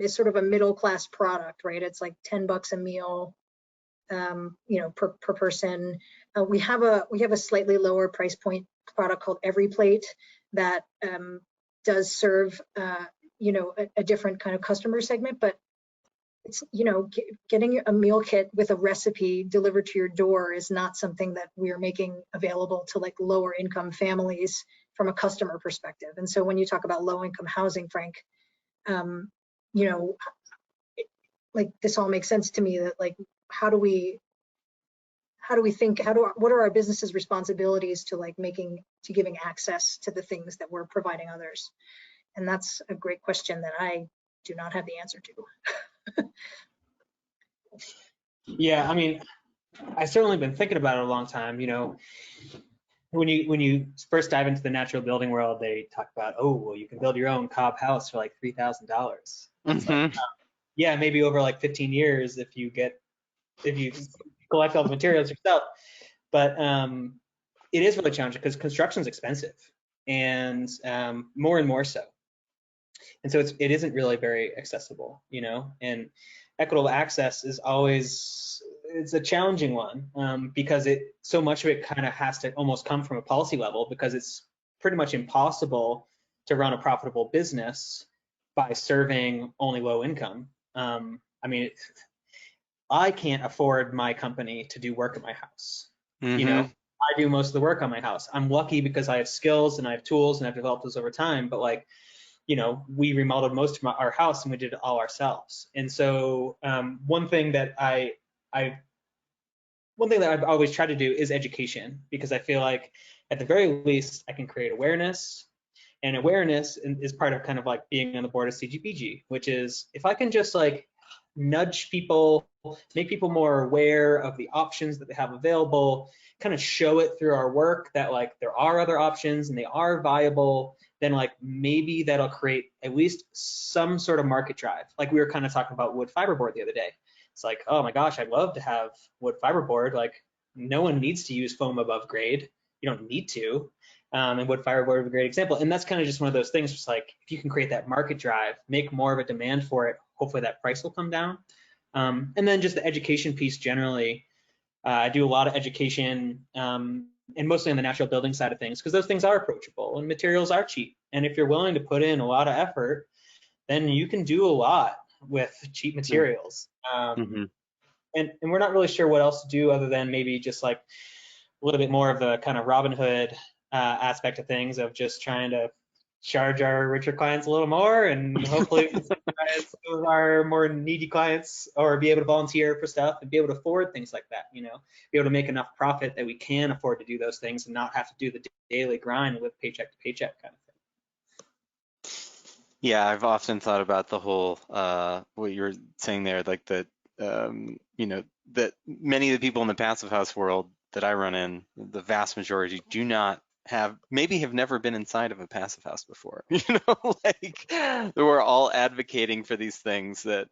sort of a middle class product, right? It's like $10 a meal, you know, per person. We have a slightly lower price point product called Every Plate that does serve, you know, a different kind of customer segment, but it's, you know, getting a meal kit with a recipe delivered to your door is not something that we're making available to like lower income families from a customer perspective. And so when you talk about low income housing, Frank, you know, like this all makes sense to me that like, what are our businesses' responsibilities to like giving access to the things that we're providing others? And that's a great question that I do not have the answer to. Yeah, I mean, I've certainly been thinking about it a long time. You know, when you first dive into the natural building world, they talk about, oh, well, you can build your own cob house for like $3,000. Like, yeah, maybe over like 15 years if you collect all the materials yourself. But it is really challenging because construction is expensive, and more and more so. And so it isn't really very accessible, you know. And equitable access is always, it's a challenging one, because so much of it kind of has to almost come from a policy level, because it's pretty much impossible to run a profitable business by serving only low income. I mean, I can't afford my company to do work at my house. You know, I do most of the work on my house. I'm lucky because I have skills and I have tools and I've developed those over time. But like, you know, we remodeled most of our house and we did it all ourselves. And so one thing that I've always tried to do is education, because I feel like at the very least I can create awareness. And awareness is part of kind of like being on the board of CGBG, which is if I can just like nudge people, make people more aware of the options that they have available, kind of show it through our work that like there are other options and they are viable, then like maybe that'll create at least some sort of market drive. Like we were kind of talking about wood fiberboard the other day. It's like, oh my gosh, I'd love to have wood fiberboard. Like no one needs to use foam above grade. You don't need to. And wood fiberboard is a great example. And that's kind of just one of those things, just like if you can create that market drive, make more of a demand for it, hopefully that price will come down. And then just the education piece generally. I do a lot of education, and mostly on the natural building side of things, because those things are approachable and materials are cheap. And if you're willing to put in a lot of effort, then you can do a lot with cheap materials. And we're not really sure what else to do other than maybe just like a little bit more of the kind of Robin Hood aspect of things, of just trying to charge our richer clients a little more, and hopefully some of our more needy clients or be able to volunteer for stuff and be able to afford things like that, you know, be able to make enough profit that we can afford to do those things and not have to do the daily grind and live paycheck to paycheck kind of thing. Yeah, I've often thought about the whole what you're saying there, like that you know, that many of the people in the passive house world that I run in, the vast majority do not have, maybe have never been inside of a passive house before. You know, like we're all advocating for these things that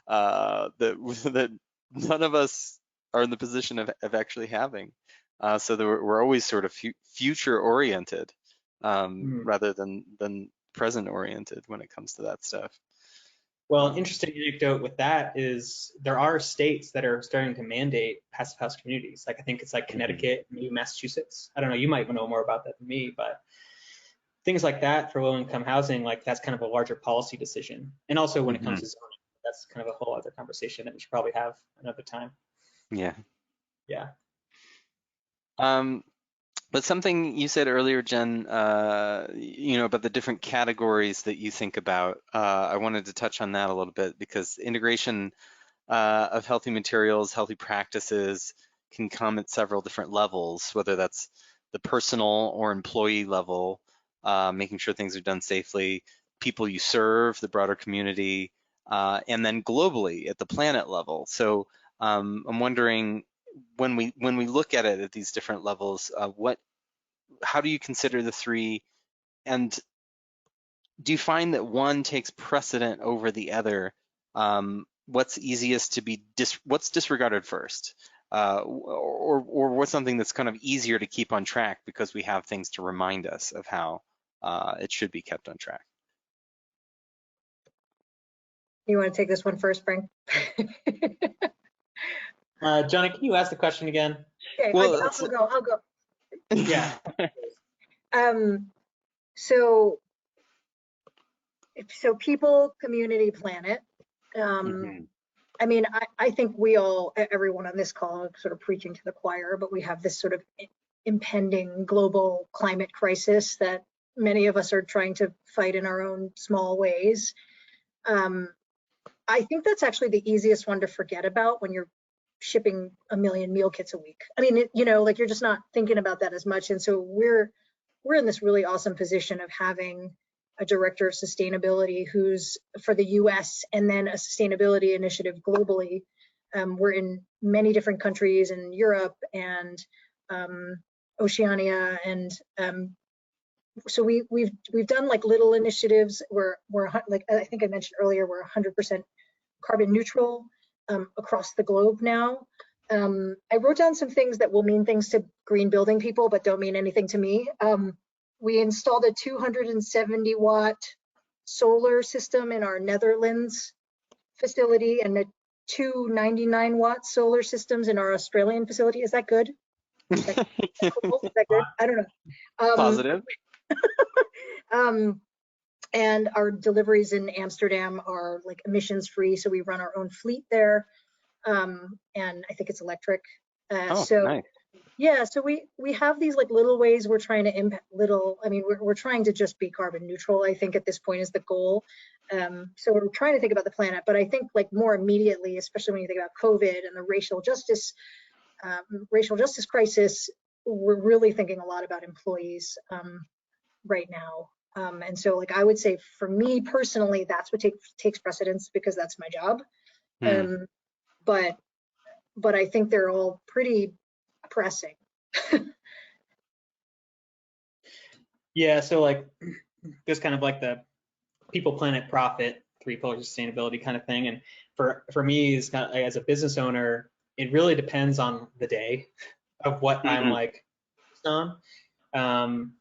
that none of us are in the position of actually having. So that we're always sort of future oriented rather than present oriented when it comes to that stuff. Well, interesting anecdote with that is there are states that are starting to mandate passive house communities. Like I think it's like Connecticut, maybe Massachusetts. I don't know, you might know more about that than me, but things like that for low income housing, like that's kind of a larger policy decision. And also when it comes to zoning, that's kind of a whole other conversation that we should probably have another time. Yeah. Yeah. But something you said earlier, Jen, you know, about the different categories that you think about, I wanted to touch on that a little bit, because integration of healthy materials, healthy practices can come at several different levels, whether that's the personal or employee level, making sure things are done safely, people you serve, the broader community, and then globally at the planet level. So I'm wondering, when we look at it at these different levels, how do you consider the three, and do you find that one takes precedent over the other? What's easiest to be what's disregarded first, or what's something that's kind of easier to keep on track because we have things to remind us of how it should be kept on track? You want to take this one first, Frank? Johnny, can you ask the question again? Okay, Well, I'll go. Yeah. So people, community, planet. I mean, I think everyone on this call is sort of preaching to the choir, but we have this sort of impending global climate crisis that many of us are trying to fight in our own small ways. I think that's actually the easiest one to forget about when you're shipping 1 million meal kits a week. I mean, you know, like you're just not thinking about that as much. And so we're in this really awesome position of having a director of sustainability who's for the US and then a sustainability initiative globally. We're in many different countries in Europe and Oceania. And so we've done like little initiatives where we're like, I think I mentioned earlier, we're 100% carbon neutral across the globe now. I wrote down some things that will mean things to green building people, but don't mean anything to me. We installed a 270 watt solar system in our Netherlands facility, and two 99-watt solar systems in our Australian facility. Is that good? Is that cool? Is that good? I don't know. Positive. And our deliveries in Amsterdam are like emissions free, so we run our own fleet there, and I think it's electric. Oh, So nice. yeah, so we have these like little ways we're trying to impact I mean, we're trying to just be carbon neutral, I think at this point is the goal. So we're trying to think about the planet, but I think like more immediately, especially when you think about COVID and the racial justice crisis, we're really thinking a lot about employees right now. And so like I would say for me personally, that's what takes precedence because that's my job. Hmm. But I think they're all pretty pressing. Yeah, so like just kind of like the people, planet, profit, three pillars of sustainability kind of thing. And for me, as kind of, as a business owner, it really depends on the day of what I'm like focused on.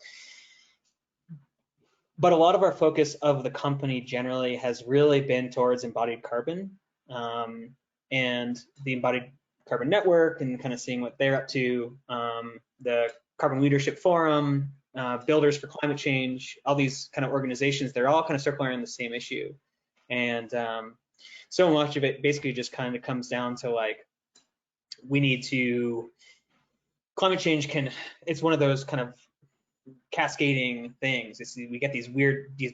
But a lot of our focus of the company generally has really been towards embodied carbon and the embodied carbon network and kind of seeing what they're up to, the Carbon Leadership Forum, Builders for Climate Change, all these kind of organizations, they're all kind of circling around the same issue. And so much of it basically just kind of comes down to like, we need to, climate change it's one of those kind of cascading things. We get these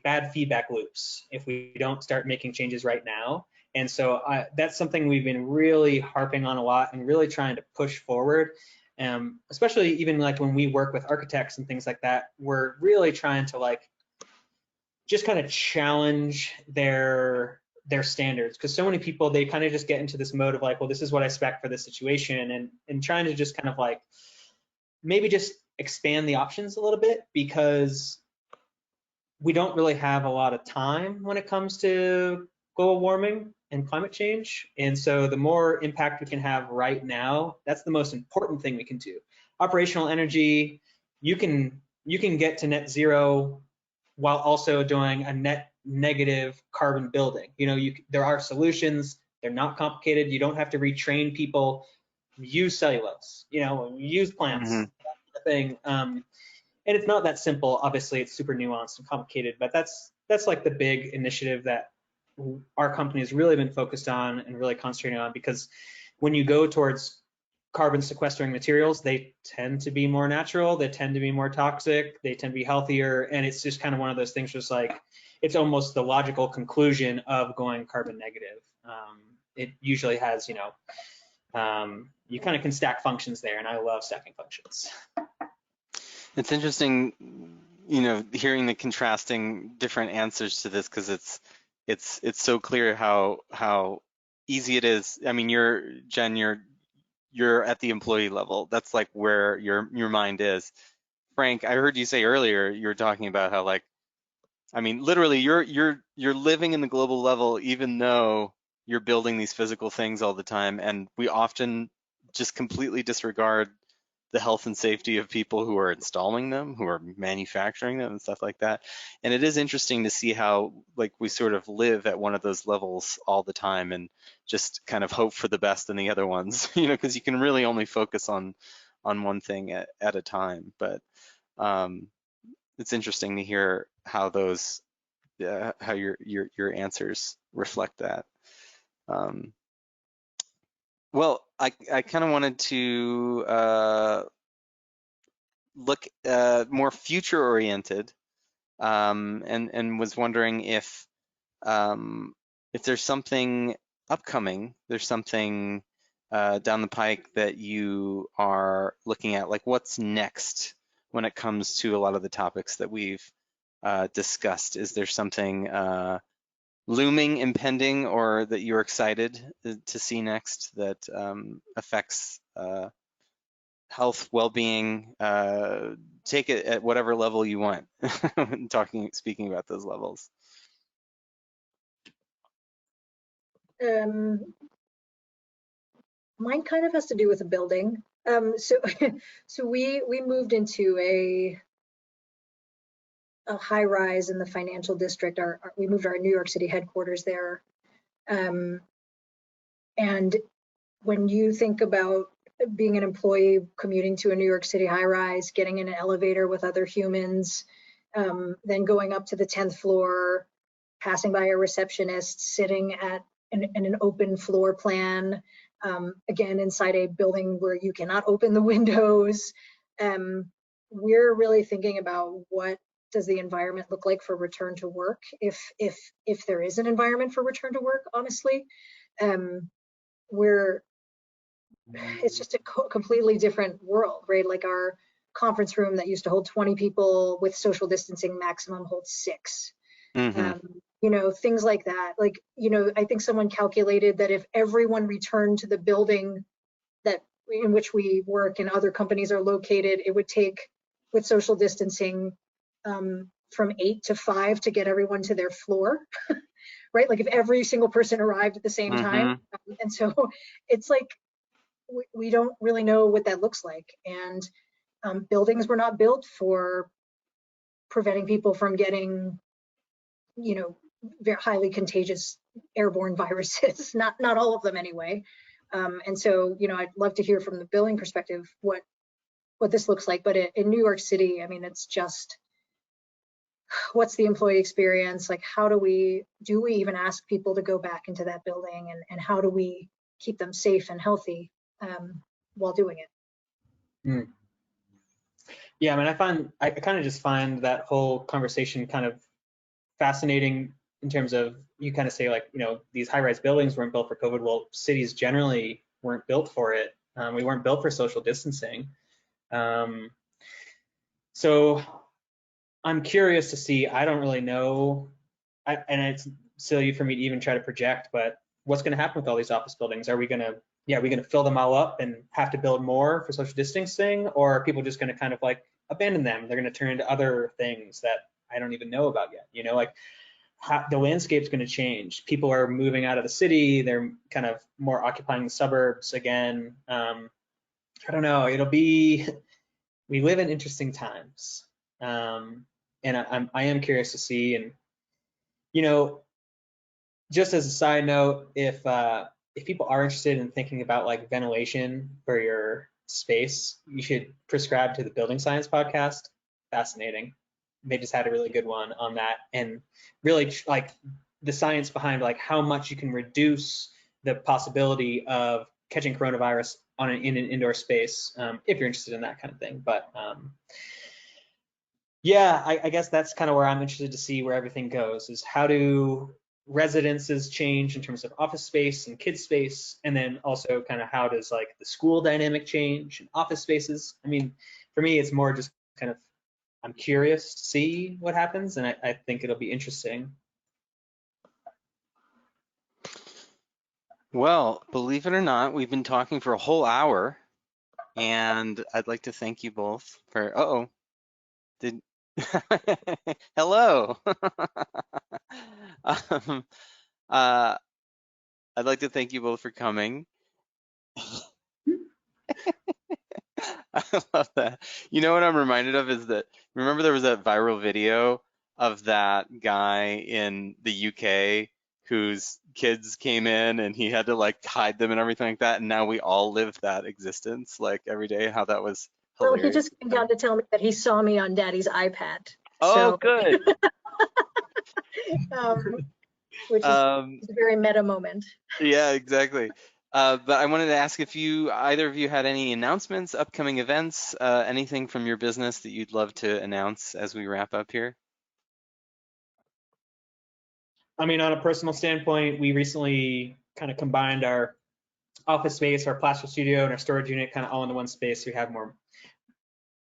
bad feedback loops if we don't start making changes right now. And so that's something we've been really harping on a lot and really trying to push forward. Especially even like when we work with architects and things like that, we're really trying to like just kind of challenge their standards, because so many people, they kind of just get into this mode of like, well, this is what I expect for this situation, and trying to just kind of like maybe just expand the options a little bit, because we don't really have a lot of time when it comes to global warming and climate change. And so the more impact we can have right now, that's the most important thing we can do. Operational energy, you can get to net zero while also doing a net negative carbon building. You know, there are solutions, they're not complicated. You don't have to retrain people. Use cellulose, you know, use plants, Hmm. that kind of thing. And it's not that simple. Obviously, it's super nuanced and complicated, but that's like the big initiative that our company has really been focused on and really concentrating on, because when you go towards carbon sequestering materials, they tend to be more natural, they tend to be more toxic, they tend to be healthier, and it's just kind of one of those things, just like it's almost the logical conclusion of going carbon negative. It usually has, you know, you kind of can stack functions there, and I love stacking functions. It's interesting, you know, hearing the contrasting different answers to this, because it's so clear how easy it is. I mean, Jen, you're at the employee level. That's like where your mind is. Frank, I heard you say earlier, you were talking about how like, I mean, literally you're living in the global level, even though you're building these physical things all the time, and we often just completely disregard the health and safety of people who are installing them, who are manufacturing them and stuff like that. And it is interesting to see how like we sort of live at one of those levels all the time and just kind of hope for the best in the other ones, you know, because you can really only focus on one thing at a time. But um, it's interesting to hear how those how your answers reflect that. Um, well, I kind of wanted to look more future oriented, and was wondering if there's something upcoming, there's something down the pike that you are looking at, like what's next when it comes to a lot of the topics that we've discussed. Is there something looming, impending, or that you're excited to see next that affects health, well-being? Take it at whatever level you want. Speaking about those levels. Mine kind of has to do with a building. So we moved into a high rise in the financial district. We moved our New York City headquarters there, and And when you think about being an employee commuting to a New York City high rise, getting in an elevator with other humans, then going up to the 10th floor, passing by a receptionist, sitting at an open floor plan, again, inside a building where you cannot open the windows. We're really thinking about what does the environment look like for return to work, if there is an environment for return to work, honestly. It's just a completely different world, right? Like our conference room that used to hold 20 people with social distancing maximum holds 6. Things like that. Like, I think someone calculated that if everyone returned to the building in which we work and other companies are located, it would take, with social distancing, from 8 to 5 to get everyone to their floor, right? Like if every single person arrived at the same time. And so it's like, we don't really know what that looks like. And buildings were not built for preventing people from getting, very highly contagious airborne viruses, not all of them anyway. And so, I'd love to hear from the building perspective what this looks like. But in New York City, I mean, it's just, what's the employee experience? Like, how do we even ask people to go back into that building, and how do we keep them safe and healthy while doing it? Yeah, I mean, I kind of just find that whole conversation kind of fascinating in terms of, you kind of say, like, these high-rise buildings weren't built for COVID. Well, cities generally weren't built for it. We weren't built for social distancing. So I'm curious to see, I don't really know, and it's silly for me to even try to project, but what's going to happen with all these office buildings? Are we going to fill them all up and have to build more for social distancing, or are people just going to kind of like abandon them? They're going to turn into other things that I don't even know about yet. Like the landscape's going to change. People are moving out of the city. They're kind of more occupying the suburbs again. I don't know. We live in interesting times. And I am curious to see, and just as a side note, if people are interested in thinking about like ventilation for your space, you should prescribe to the Building Science podcast. Fascinating. They just had a really good one on that, and really like the science behind like how much you can reduce the possibility of catching coronavirus in an indoor space, if you're interested in that kind of thing. But yeah, I guess that's kind of where I'm interested to see where everything goes, is how do residences change in terms of office space and kid space, and then also kind of how does like the school dynamic change in office spaces. I mean, for me, it's more just kind of, I'm curious to see what happens, and I think it'll be interesting. Well, believe it or not, we've been talking for a whole hour, and I'd like to thank you both for, hello. um, uh, I'd like to thank you both for coming. I love that. You know what I'm reminded of is that, remember there was that viral video of that guy in the UK whose kids came in and he had to like hide them and everything like that, and now we all live that existence like every day, how that was Well, hilarious. he just came down to tell me that he saw me on Daddy's iPad. Oh, good. Which is a very meta moment. Yeah, exactly. But I wanted to ask if either of you had any announcements, upcoming events, anything from your business that you'd love to announce as we wrap up here. I mean, on a personal standpoint, we recently kind of combined our office space, our plaster studio, and our storage unit kind of all into one space. We have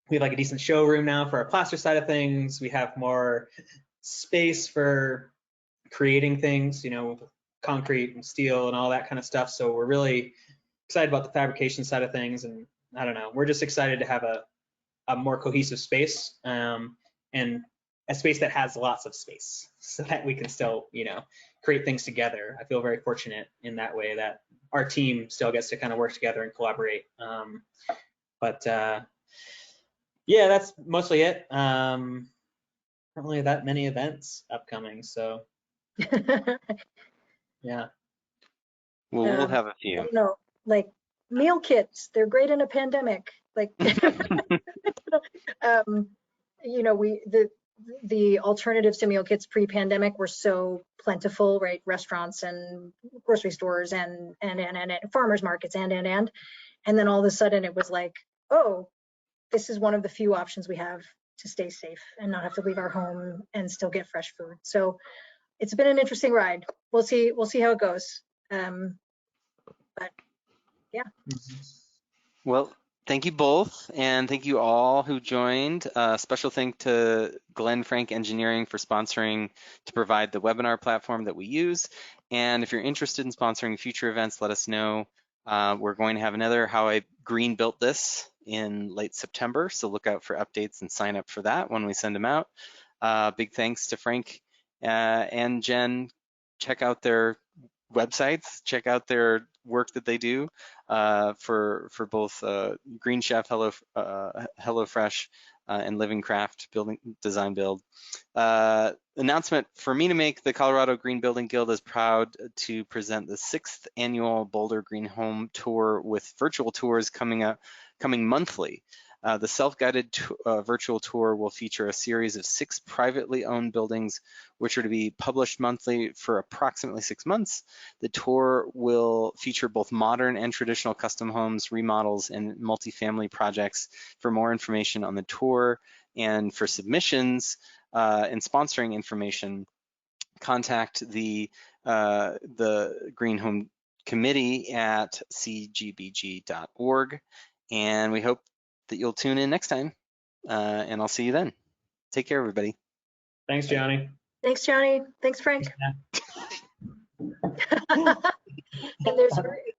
like a decent showroom now for our plaster side of things. We have more space for creating things, concrete and steel and all that kind of stuff. So we're really excited about the fabrication side of things. And I don't know, we're just excited to have a more cohesive space, and a space that has lots of space so that we can still, create things together. I feel very fortunate in that way that our team still gets to kind of work together and collaborate. But yeah, that's mostly it. Not really that many events upcoming, so yeah. Well, we'll have a I few. don't know, like meal kits, they're great in a pandemic. Like, you know, the alternatives to meal kits pre-pandemic were so plentiful, right? Restaurants and grocery stores and farmers markets and then all of a sudden it was like, oh, this is one of the few options we have to stay safe and not have to leave our home and still get fresh food. So it's been an interesting ride. We'll see how it goes. But yeah. Well, thank you both, and thank you all who joined. Special thank to Glenn Frank Engineering for sponsoring to provide the webinar platform that we use. And if you're interested in sponsoring future events, let us know. We're going to have another How I Green Built This in late September, so look out for updates and sign up for that when we send them out. Big thanks to Frank and Jen. Check out their websites, check out their work that they do for both Green Chef, HelloFresh, and Living Craft Building Design Build. Announcement for me to make: the Colorado Green Building Guild is proud to present the 6th annual Boulder Green Home Tour with virtual tours coming monthly. The self-guided virtual tour will feature a series of 6 privately owned buildings, which are to be published monthly for approximately 6 months. The tour will feature both modern and traditional custom homes, remodels, and multifamily projects. For more information on the tour and for submissions and sponsoring information, contact the Green Home Committee at cgbg.org. And we hope that you'll tune in next time, and I'll see you then. Take care, everybody. Thanks, Johnny. Thanks, Johnny. Thanks, Frank. And there's